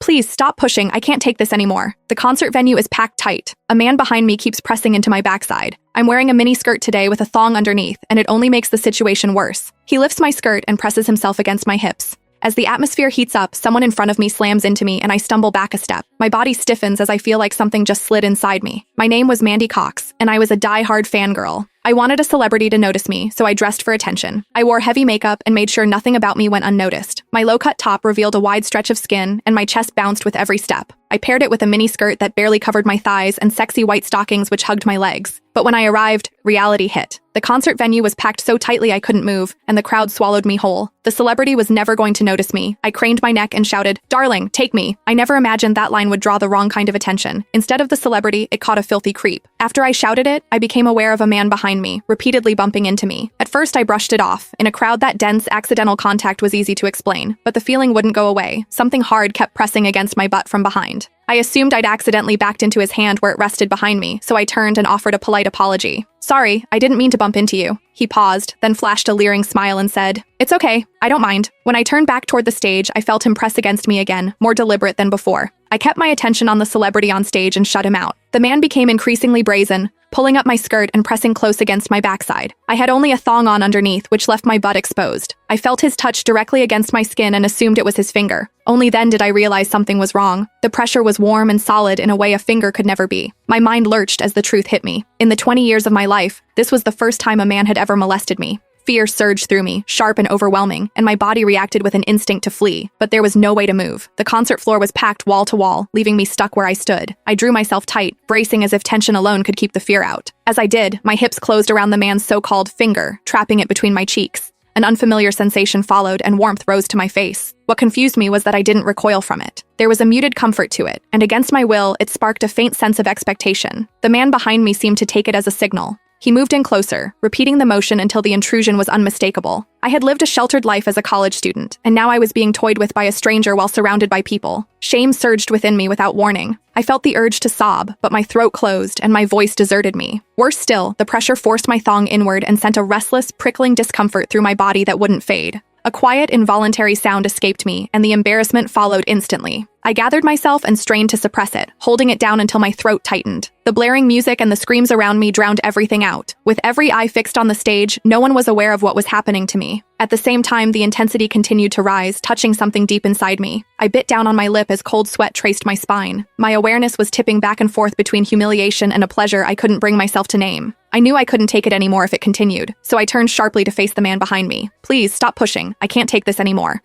Please stop pushing. I can't take this anymore. The concert venue is packed tight. A man behind me keeps pressing into my backside. I'm wearing a mini skirt today with a thong underneath, and it only makes the situation worse. He lifts my skirt and presses himself against my hips. As the atmosphere heats up, someone in front of me slams into me and I stumble back a step. My body stiffens as I feel like something just slid inside me. My name was Mandy Cox, and I was a die-hard fangirl. I wanted a celebrity to notice me, so I dressed for attention. I wore heavy makeup and made sure nothing about me went unnoticed. My low-cut top revealed a wide stretch of skin, and my chest bounced with every step. I paired it with a mini skirt that barely covered my thighs and sexy white stockings which hugged my legs. But when I arrived, reality hit. The concert venue was packed so tightly I couldn't move, and the crowd swallowed me whole. The celebrity was never going to notice me. I craned my neck and shouted, "Darling, take me." I never imagined that line would draw the wrong kind of attention. Instead of the celebrity, it caught a filthy creep. After I shouted it, I became aware of a man behind me, repeatedly bumping into me. At first, I brushed it off. In a crowd that dense, accidental contact was easy to explain, but the feeling wouldn't go away. Something hard kept pressing against my butt from behind. I assumed I'd accidentally backed into his hand where it rested behind me, so I turned and offered a polite apology. "Sorry, I didn't mean to bump into you." He paused, then flashed a leering smile and said, "It's okay, I don't mind." When I turned back toward the stage, I felt him press against me again, more deliberate than before. I kept my attention on the celebrity on stage and shut him out. The man became increasingly brazen, pulling up my skirt and pressing close against my backside. I had only a thong on underneath, which left my butt exposed. I felt his touch directly against my skin and assumed it was his finger. Only then did I realize something was wrong. The pressure was warm and solid in a way a finger could never be. My mind lurched as the truth hit me. In the 20 years of my life, this was the first time a man had ever molested me. Fear surged through me, sharp and overwhelming, and my body reacted with an instinct to flee. But there was no way to move. The concert floor was packed wall to wall, leaving me stuck where I stood. I drew myself tight, bracing as if tension alone could keep the fear out. As I did, my hips closed around the man's so-called finger, trapping it between my cheeks. An unfamiliar sensation followed, and warmth rose to my face. What confused me was that I didn't recoil from it. There was a muted comfort to it, and against my will, it sparked a faint sense of expectation. The man behind me seemed to take it as a signal. He moved in closer, repeating the motion until the intrusion was unmistakable. I had lived a sheltered life as a college student, and now I was being toyed with by a stranger while surrounded by people. Shame surged within me without warning. I felt the urge to sob, but my throat closed and my voice deserted me. Worse still, the pressure forced my thong inward and sent a restless, prickling discomfort through my body that wouldn't fade. A quiet, involuntary sound escaped me, and the embarrassment followed instantly. I gathered myself and strained to suppress it, holding it down until my throat tightened. The blaring music and the screams around me drowned everything out. With every eye fixed on the stage, no one was aware of what was happening to me. At the same time, the intensity continued to rise, touching something deep inside me. I bit down on my lip as cold sweat traced my spine. My awareness was tipping back and forth between humiliation and a pleasure I couldn't bring myself to name. I knew I couldn't take it anymore if it continued, so I turned sharply to face the man behind me. "Please, stop pushing. I can't take this anymore."